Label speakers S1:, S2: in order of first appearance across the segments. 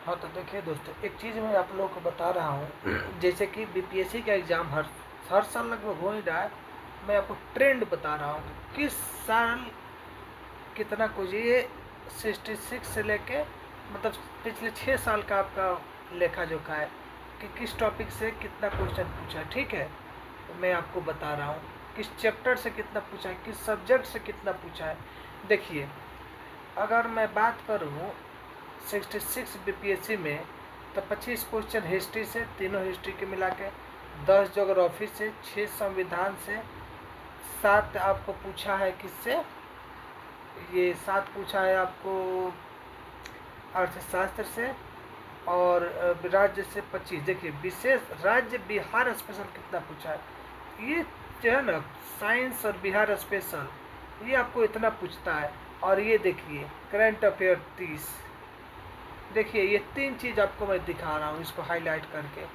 S1: हाँ, तो देखिए दोस्तों, एक चीज़ मैं आप लोगों को बता रहा हूँ जैसे कि बीपीएससी का एग्ज़ाम हर हर साल लगभग हो ही रहा है। मैं आपको ट्रेंड बता रहा हूँ कि किस साल कितना कुछ ये 66 से लेके मतलब पिछले 6 साल का आपका लेखा जोखा है कि किस टॉपिक से कितना क्वेश्चन पूछा है। ठीक है, तो मैं आपको बता रहा हूँ किस चैप्टर से कितना पूछा है, किस सब्जेक्ट से कितना पूछा है। देखिए, अगर मैं बात करूँ 66 बीपीएससी में, तो 25 क्वेश्चन हिस्ट्री से, तीनों हिस्ट्री के मिला के, 10 ज्योग्राफी से, 6 संविधान से, 7 आपको पूछा है किससे, ये 7 पूछा है आपको अर्थशास्त्र से, और राज्य से 25। देखिए, विशेष राज्य बिहार स्पेशल कितना पूछा है, ये जो है ना साइंस और बिहार स्पेशल, ये आपको इतना पूछता है। और ये देखिए करंट अफेयर 30। देखिए, ये 3 चीज़ आपको मैं दिखा रहा हूँ इसको हाईलाइट करके,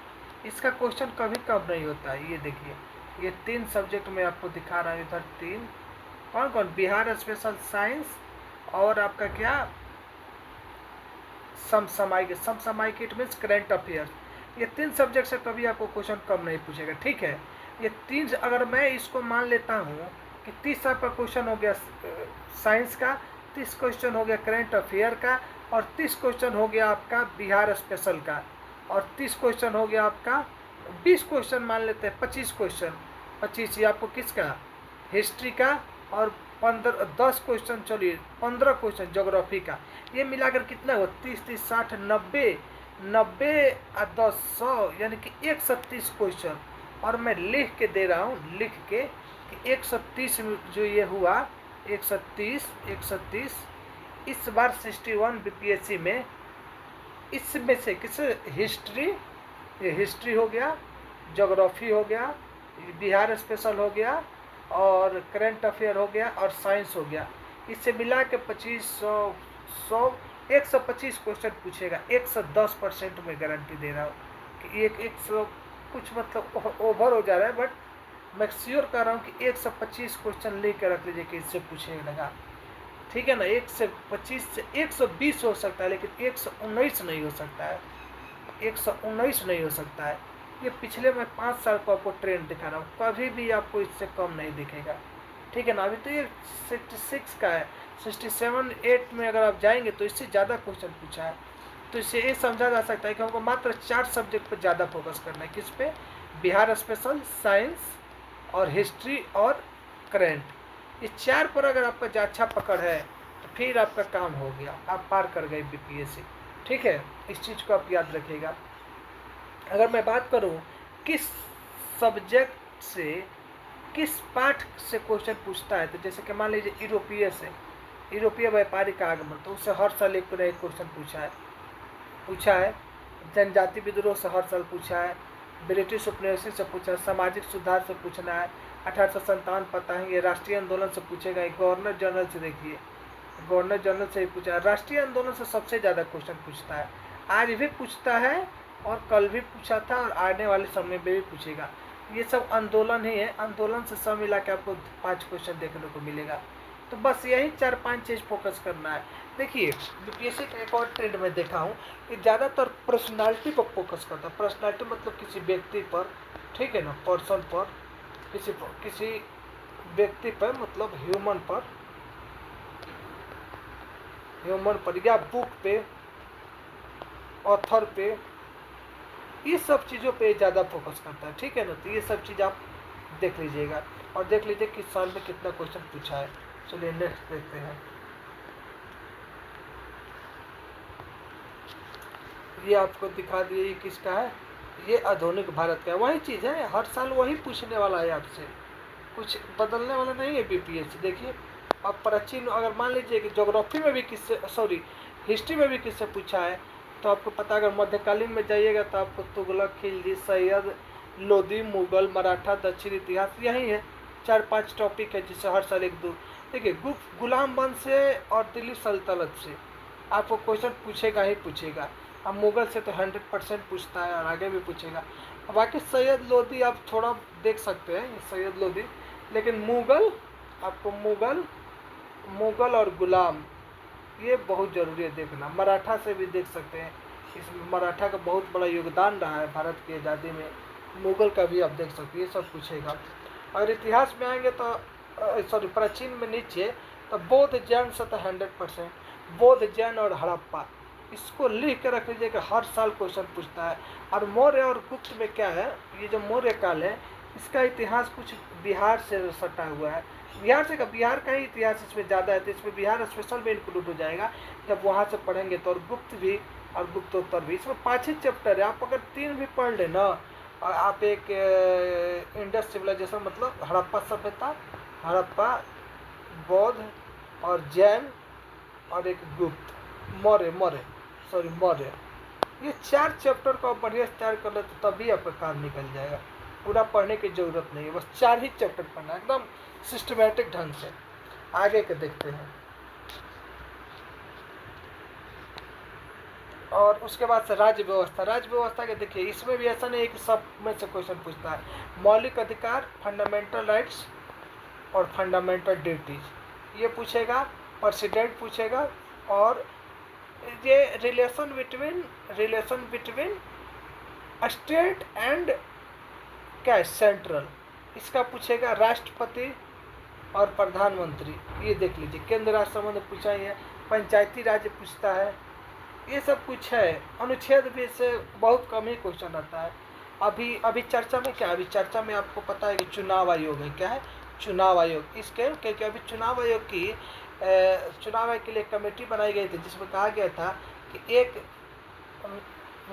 S1: इसका क्वेश्चन कभी कम नहीं होता है। ये देखिए, ये 3 सब्जेक्ट में आपको दिखा रहा हूँ, इधर 3 कौन कौन, बिहार स्पेशल, साइंस और आपका क्या समसामयिक, इट मीन्स करंट अफेयर्स। ये 3 सब्जेक्ट से कभी आपको क्वेश्चन कम नहीं पूछेगा। ठीक है, ये 3 अगर मैं इसको मान लेता हूँ कि 30 आपका क्वेश्चन हो गया साइंस का, 30 क्वेश्चन हो गया करंट अफेयर का, और 30 क्वेश्चन हो गया आपका बिहार स्पेशल का, और 30 क्वेश्चन हो गया आपका 20 क्वेश्चन मान लेते हैं, 25 क्वेश्चन, 25 ये आपको किसका, हिस्ट्री का, और 10 क्वेश्चन, चलिए 15 क्वेश्चन ज्योग्राफी का। ये मिलाकर कितना हो, 30 30 60 90, 90 और 10 100, यानी कि 130 क्वेश्चन। और मैं लिख के दे रहा हूँ, लिख के कि 130 जो ये हुआ, 130 इस बार 61 बीपीएससी में, इसमें से किस हिस्ट्री, ये हिस्ट्री हो गया, ज्योग्राफी हो गया, बिहार स्पेशल हो गया, और करंट अफेयर हो गया, और साइंस हो गया। इससे मिला के 125 क्वेश्चन पूछेगा। 110% में गारंटी दे रहा हूँ कि 100 कुछ मतलब ओवर हो जा रहा है, बट मैं श्योर कर रहा हूँ कि 125 क्वेश्चन लेकर रख लीजिए कि इससे पूछेगा। ठीक है ना, 125 से 120 हो सकता है, लेकिन 119 नहीं हो सकता है, 119 नहीं हो सकता है। ये पिछले मैं 5 साल को आपको ट्रेंड दिखा रहा हूँ, कभी भी आपको इससे कम नहीं दिखेगा। ठीक है ना, अभी तो ये 66 का है, 67 8 में अगर आप जाएंगे तो इससे ज़्यादा क्वेश्चन पूछा है। तो इससे ये समझा जा सकता है कि हमको मात्र 4 सब्जेक्ट पर ज़्यादा फोकस करना है। किस पे, बिहार स्पेशल, साइंस और हिस्ट्री और करेंट। ये 4 पर अगर आपका अच्छा पकड़ है तो फिर आपका काम हो गया, आप पार कर गए बीपीएससी। ठीक है, इस चीज़ को आप याद रखिएगा। अगर मैं बात करूं किस सब्जेक्ट से, किस पाठ से क्वेश्चन पूछता है, तो जैसे कि मान लीजिए यूरोपीय से, यूरोपीय व्यापारिक आगमन, तो उससे हर साल एक ना एक क्वेश्चन पूछा है। जनजाति विद्रोह से हर साल पूछा है, ब्रिटिश उपनिवेशी से पूछा है, सामाजिक सुधार से पूछना है, 1857 पता है, ये राष्ट्रीय आंदोलन से पूछेगा, गवर्नर जनरल से, देखिए गवर्नर जनरल से ही पूछा है। राष्ट्रीय आंदोलन से सबसे ज़्यादा क्वेश्चन पूछता है, आज भी पूछता है, और कल भी पूछा था, और आने वाले समय में भी पूछेगा। ये सब आंदोलन ही है, आंदोलन से सब मिला के आपको 5 क्वेश्चन देखने को मिलेगा। तो बस यही 4-5 चीज़ फोकस करना है। देखिए, बीपीएससी का एक और ट्रेंड में देखा हूँ कि ज़्यादातर पर्सनालिटी पर फोकस करता है। पर्सनालिटी मतलब किसी व्यक्ति पर, ठीक है ना, पर्सन पर, किसी व्यक्ति पर, मतलब ह्यूमन पर या बुक पे, ऑथर पे, ये सब चीज़ों पे ज़्यादा फोकस करता है। ठीक है ना, तो ये सब चीज़ आप देख लीजिएगा, और देख लीजिए किस साल में कितना क्वेश्चन पूछा है। चलिए नेक्स्ट देखते हैं। ये आपको दिखा दिए, ये किसका है, ये आधुनिक भारत का है। वही चीज़ है, हर साल वही पूछने वाला है आपसे, कुछ बदलने वाला नहीं है बीपीएससी। देखिए, अब प्राचीन, अगर मान लीजिए कि ज्योग्राफी में भी किससे, सॉरी हिस्ट्री में भी किससे पूछा है, तो आपको पता, अगर मध्यकालीन में जाइएगा तो आपको तुगलक, खिलजी, सैयद, लोदी, मुगल, मराठा, दक्षिण इतिहास, यही है 4-5 टॉपिक है जिससे हर साल 1-2। देखिए, गुलाम वंश से और दिल्ली सल्तनत से आपको क्वेश्चन पूछेगा ही पूछेगा। अब मुगल से तो 100% पूछता है, और आगे भी पूछेगा। बाकी सैयद लोदी आप थोड़ा देख सकते हैं, सैयद लोदी, लेकिन मुगल, आपको मुगल और गुलाम, ये बहुत ज़रूरी है देखना। मराठा से भी देख सकते हैं, इसमें मराठा का बहुत बड़ा योगदान रहा है भारत की आज़ादी में, मुगल का भी आप देख सकते हैं, ये सब पूछेगा। और इतिहास में आएंगे तो सॉरी प्राचीन में नीचे तो बौद्ध जैन से तो 100%, बौद्ध जैन और हड़प्पा, इसको लिख के रख लीजिएगा, हर साल क्वेश्चन पूछता है। और मौर्य और गुप्त में क्या है, ये जो मौर्य काल है इसका इतिहास कुछ बिहार से सटा हुआ है, बिहार का ही इतिहास इसमें ज़्यादा है, तो इसमें बिहार स्पेशल में इंक्लूड हो जाएगा जब वहाँ से पढ़ेंगे तो। और गुप्त भी और गुप्तोत्तर भी, इसमें 5 ही चैप्टर है, आप अगर 3 भी पढ़ लेना, और आप एक इंडस सिविलाइजेशन मतलब हड़प्पा सभ्यता, हड़प्पा, बौद्ध और जैन और एक गुप्त, मौर्य, ये 4 चैप्टर को आप बढ़िया से तैयार कर ले तो तभी आपका काम निकल जाएगा, पूरा पढ़ने की ज़रूरत नहीं है, बस 4 ही चैप्टर पढ़ना एकदम सिस्टमेटिक ढंग से। आगे के देखते हैं। और उसके बाद से राज्य व्यवस्था के देखिए, इसमें भी ऐसा नहीं है कि सब में से क्वेश्चन पूछता है। मौलिक अधिकार, फंडामेंटल राइट्स और फंडामेंटल ड्यूटीज ये पूछेगा, प्रेसिडेंट पूछेगा, और ये रिलेशन बिटवीन स्टेट एंड क्या है सेंट्रल, इसका पूछेगा। राष्ट्रपति और प्रधानमंत्री, ये देख लीजिए। केंद्र राष्ट्र संबंध पूछा ही है, पंचायती राज पूछता है, ये सब कुछ है। अनुच्छेद भी से बहुत कम ही क्वेश्चन आता है। अभी चर्चा में क्या है, अभी चर्चा में आपको पता है कि चुनाव आयोग है, क्या है चुनाव आयोग, इसके क्योंकि अभी चुनाव आयोग के लिए कमेटी बनाई गई थी जिसमें कहा गया था कि एक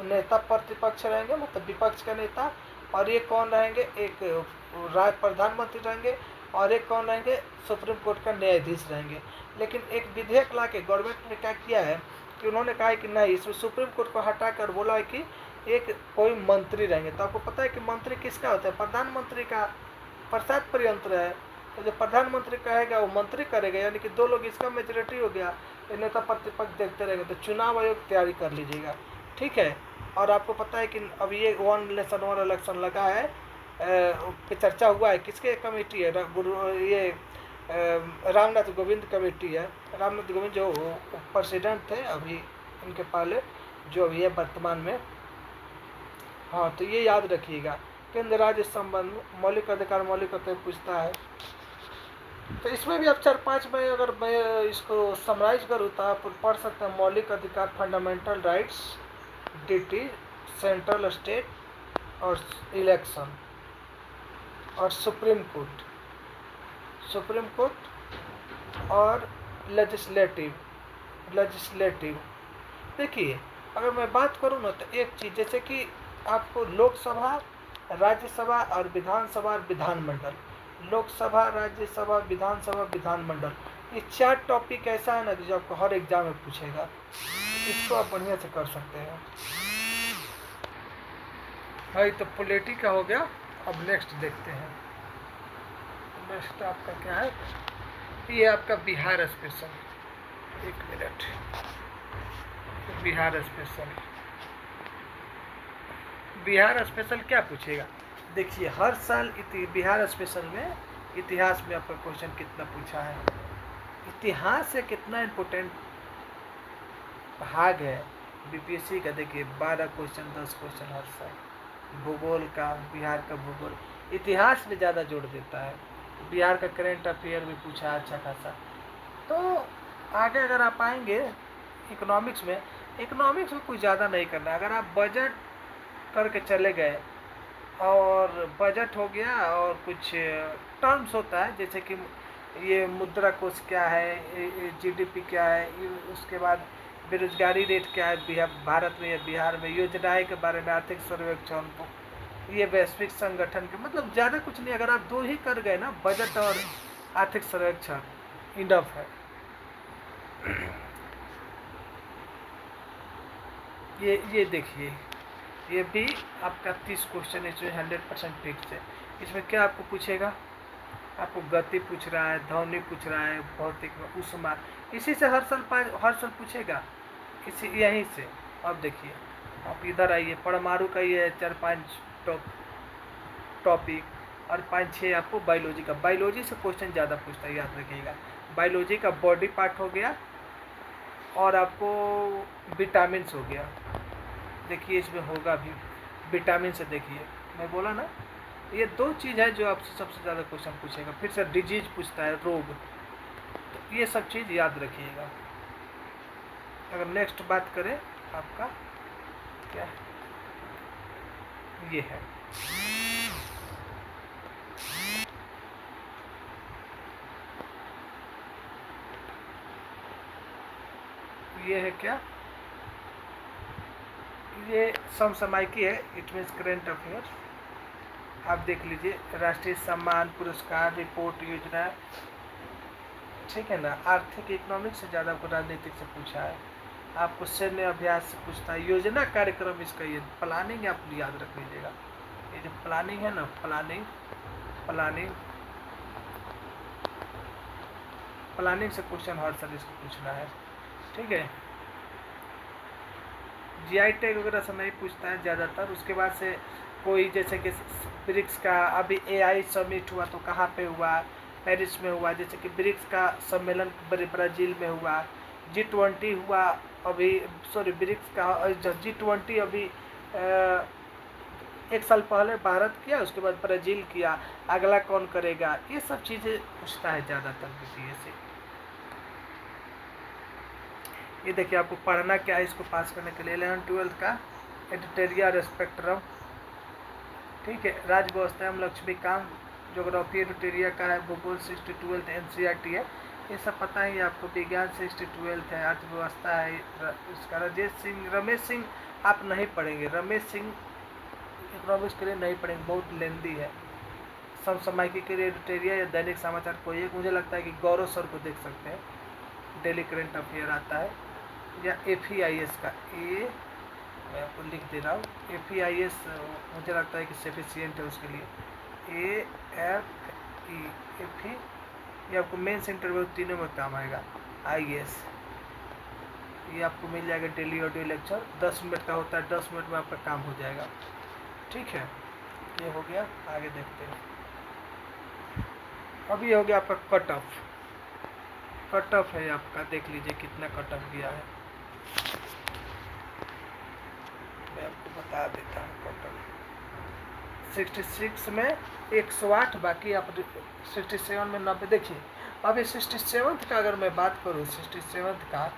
S1: नेता प्रतिपक्ष रहेंगे, मतलब विपक्ष का नेता, और ये कौन रहेंगे, एक प्रधानमंत्री रहेंगे, और एक कौन रहेंगे, सुप्रीम कोर्ट का न्यायाधीश रहेंगे। लेकिन एक विधेयक ला के गवर्नमेंट ने क्या किया है कि उन्होंने कहा है कि नहीं, इसमें सुप्रीम कोर्ट को हटा कर बोला है कि एक कोई मंत्री रहेंगे। तो आपको पता है कि मंत्री किसका होता है, प्रधानमंत्री का, प्रसाद प्रयंत्र है। तो जो प्रधानमंत्री कहेगा वो मंत्री करेगा, यानी कि 2 लोग, इसका मेजोरिटी हो गया, नेता प्रतिपक्ष देखते रहेंगे। तो चुनाव आयोग तैयारी कर लीजिएगा, ठीक है। और आपको पता है कि अभी ये 1 नेशन 1 इलेक्शन लगा है, पे चर्चा हुआ है, किसके कमेटी है, ये रामनाथ कोविंद कमेटी है। रामनाथ कोविंद जो प्रेसिडेंट थे अभी इनके पहले, जो अभी है वर्तमान में। हाँ, तो ये याद रखिएगा। केंद्र राज्य संबंध, मौलिक अधिकार, मौलिक अधिकार पूछता है। तो इसमें भी आप 4-5 में अगर मैं इसको समराइज करूँ तो आप पढ़ सकते हैं। मौलिक अधिकार, fundamental rights, duty, central state और इलेक्शन, और सुप्रीम कोर्ट और लेजिस्लेटिव। देखिए, अगर मैं बात करूँ ना तो एक चीज़, जैसे कि आपको लोकसभा, राज्यसभा और विधानसभा और विधानमंडल, लोकसभा, राज्यसभा, विधानसभा, विधानमंडल, ये 4 टॉपिक ऐसा है ना जो आपको हर एग्जाम में पूछेगा, इसको आप बढ़िया से कर सकते हैं भाई। तो पॉलिटी का हो गया। अब नेक्स्ट देखते हैं। नेक्स्ट आपका क्या है, ये आपका बिहार स्पेशल। एक मिनट, बिहार स्पेशल क्या पूछेगा। देखिए, हर साल बिहार स्पेशल में इतिहास में आपका क्वेश्चन कितना पूछा है। इतिहास से कितना इम्पोर्टेंट भाग है बीपीएससी का। देखिए, 12 क्वेश्चन, 10 क्वेश्चन हर साल। भूगोल का, बिहार का भूगोल, इतिहास में ज़्यादा जोड़ देता है। बिहार का करेंट अफेयर भी पूछा अच्छा खासा। तो आगे अगर आप आएंगे इकोनॉमिक्स में कुछ ज़्यादा नहीं करना। अगर आप बजट करके चले गए, और बजट हो गया और कुछ टर्म्स होता है, जैसे कि ये मुद्रा कोष क्या है, जीडीपी क्या है, उसके बाद बेरोजगारी रेट क्या है भारत में या बिहार में, योजनाएं के बारे में, आर्थिक सर्वेक्षण, ये वैश्विक संगठन के, मतलब ज़्यादा कुछ नहीं। अगर आप 2 ही कर गए ना, बजट और आर्थिक सर्वेक्षण, इनफ है। ये देखिए, ये भी आपका 30 क्वेश्चन है, जो 100% फिक्स है। इसमें क्या आपको पूछेगा, आपको गति पूछ रहा है, ध्वनि पूछ रहा है, भौतिक, ऊष्मा, इसी से हर साल पूछेगा, इसी यहीं से। अब देखिए, आप इधर आइए, परमाणु का ये है 4-5 टॉपिक, और 5-6 आपको बायोलॉजी का। बायोलॉजी से क्वेश्चन ज़्यादा पूछता है, याद रखिएगा। बायोलॉजी का बॉडी पार्ट हो गया, और आपको विटामिन्स हो गया, देखिए इसमें होगा भी, विटामिन से देखिए, मैं बोला ना, ये 2 चीज़ है जो आपसे सबसे ज़्यादा क्वेश्चन पूछेगा। फिर से डिजीज पूछता है, रोग, तो ये सब चीज़ याद रखिएगा। अगर नेक्स्ट बात करें आपका क्या ये है, ये है क्या, ये समसामयिकी है, इट मीन्स करेंट अफेयर। आप देख लीजिए, राष्ट्रीय सम्मान, पुरस्कार, रिपोर्ट, योजना, ठीक है ना। आर्थिक इकोनॉमिक से ज़्यादा आपको राजनीतिक से पूछा है, आपको सैन्य अभ्यास से पूछता है, योजना कार्यक्रम इसका ये प्लानिंग आप याद रख लीजिएगा। ये जो प्लानिंग है ना, प्लानिंग प्लानिंग प्लानिंग से क्वेश्चन हर साल इसको पूछना है, ठीक है। जीआई टैग वगैरह से नहीं पूछता है ज़्यादातर। उसके बाद से कोई जैसे कि ब्रिक्स का अभी एआई समिट हुआ तो कहाँ पे हुआ, पेरिस में हुआ। जैसे कि ब्रिक्स का सम्मेलन ब्राज़ील में हुआ, G20 हुआ अभी, सॉरी ब्रिक्स का G20 अभी 1 साल पहले भारत किया, उसके बाद ब्राज़ील किया, अगला कौन करेगा, ये सब चीज़ें पूछता है ज़्यादातर बीसीए। ये देखिए आपको पढ़ना क्या है इसको पास करने के लिए, 11th-12th का एडिटोरियल स्पेक्ट्रम, ठीक है। राज्य व्यवस्था में लक्ष्मीकांत, ज्योग्राफी एडिटोरियल का है, भूगोल 6th-12th एनसीईआरटी है, ये सब पता ही आपको। विज्ञान 6th-12th है, अर्थव्यवस्था है इसका। रमेश सिंह आप नहीं पढ़ेंगे, रमेश सिंह इकोनॉमिक्स के लिए नहीं पढ़ेंगे, बहुत लेंदी है। समसामयिकी के लिए एडिटोरियल या दैनिक समाचार कोई एक, मुझे लगता है कि गौरव सर को देख सकते हैं, डेली करेंट अफेयर आता है। या FEIS का, ये मैं आपको लिख दे रहा हूँ, FEIS मुझे लगता है कि सफिशियंट है उसके लिए। FE ये आपको मेंस इंटरव्यू तीनों में काम आएगा। IAS ये आपको मिल जाएगा, डेली ऑडियो लेक्चर 10 मिनट का होता है, 10 मिनट में आपका काम हो जाएगा, ठीक है। ये हो गया, आगे देखते हैं। अभी हो गया आपका कट ऑफ। कट ऑफ है आपका, देख लीजिए कितना कट ऑफ गया है, मैं आपको बता देता हूँ। कट ऑफ 66 में 108, बाकी आप 67 में 90। देखिए अभी 67th का अगर मैं बात करूँ, 67th का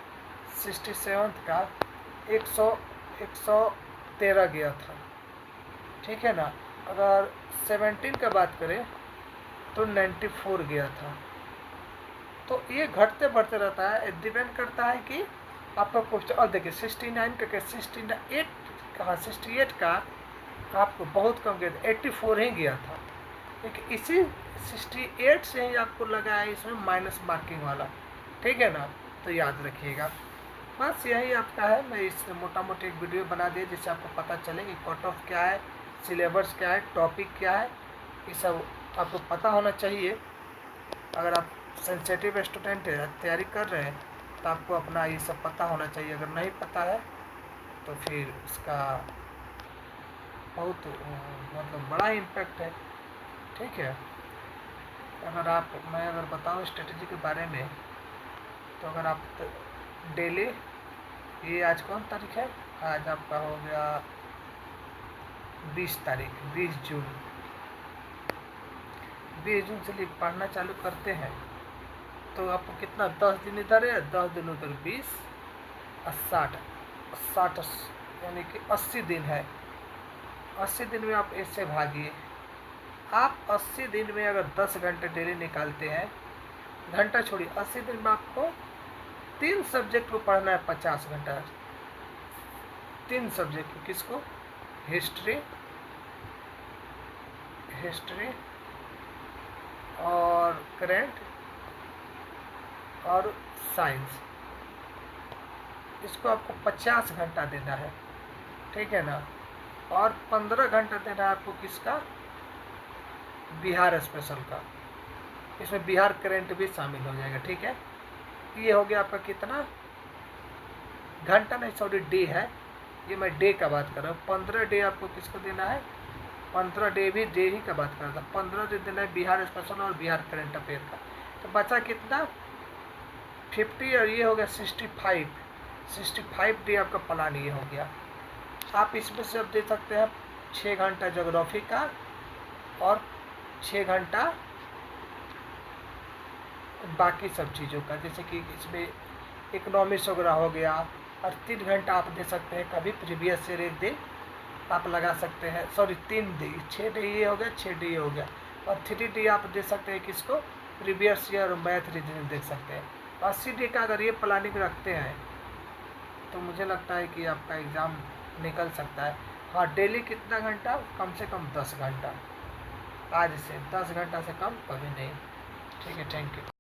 S1: 113 गया था, ठीक है ना। अगर 17 का बात करें तो 94 गया था। तो ये घटते बढ़ते रहता है, डिपेंड करता है कि आपका क्वेश्चन। और देखिए 69 का 68 कहाँ, 68 का आपको बहुत कम गया था, 84 ही गया था। लेकिन इसी 68 से ही आपको लगा है इसमें माइनस मार्किंग वाला, ठीक है ना। तो याद रखिएगा, बस यही आपका है। मैं इस मोटा मोटी एक वीडियो बना दिया जिससे आपको पता चले कि कट ऑफ क्या है, सिलेबस क्या है, टॉपिक क्या है, ये सब आपको पता होना चाहिए। अगर आप सेंसिटिव स्टूडेंट है, तैयारी कर रहे हैं, तो आपको अपना ये सब पता होना चाहिए। अगर नहीं पता है तो फिर इसका बहुत मतलब बड़ा इम्पैक्ट है, ठीक है। मैं अगर बताऊँ स्ट्रेटजी के बारे में, तो अगर आप डेली, ये आज कौन तारीख है, आज आपका हो गया 20 तारीख, 20 जून। 20 जून से पढ़ना चालू करते हैं तो आपको कितना, 10 दिन इधर है, 10 दिन उधर, 20 और 60 यानी कि 80 दिन है। 80 दिन में आप इससे भागिए। आप 80 दिन में अगर 10 घंटे डेली निकालते हैं, घंटा छोड़िए, 80 दिन में आपको 3 सब्जेक्ट को पढ़ना है, 50 घंटा। 3 सब्जेक्ट को, किसको, हिस्ट्री और करेंट और साइंस, इसको आपको 50 घंटा देना है, ठीक है ना। और 15 घंटा देना है आपको किसका, बिहार स्पेशल का। इसमें बिहार करेंट भी शामिल हो जाएगा, ठीक है। ये हो गया आपका कितना घंटा, नहीं सॉरी डे है, ये मैं डे का बात कर रहा हूँ। 15 डे आपको किसको देना है, 15 डे भी डे ही का बात कर रहा था। 15 डे देना है बिहार स्पेशल और बिहार करेंट अफेयर का। तो बचा कितना, 50, और ये हो गया 65 डे आपका प्लान, ये हो गया, आप इसमें से अब दे सकते हैं 6 घंटा ज्योग्राफी का और 6 घंटा बाकी सब चीज़ों का, जैसे कि इसमें इकोनॉमिक्स वगैरह हो गया। और 3 घंटा आप दे सकते हैं कभी प्रीवियस ईयर 1 डे आप लगा सकते हैं, सॉरी 3 डे, 6 डे ये हो गया, 6 डे ये हो गया। और 3 डे आप दे सकते हैं किसको, प्रीवियस ईयर और मैथ रीजनिंग देख सकते हैं। 80 डे का अगर ये प्लानिंग रखते हैं तो मुझे लगता है कि आपका एग्ज़ाम निकल सकता है। हाँ, डेली कितना घंटा, कम से कम 10 घंटा, आज से 10 घंटा से कम कभी नहीं। ठीक है, थैंक यू।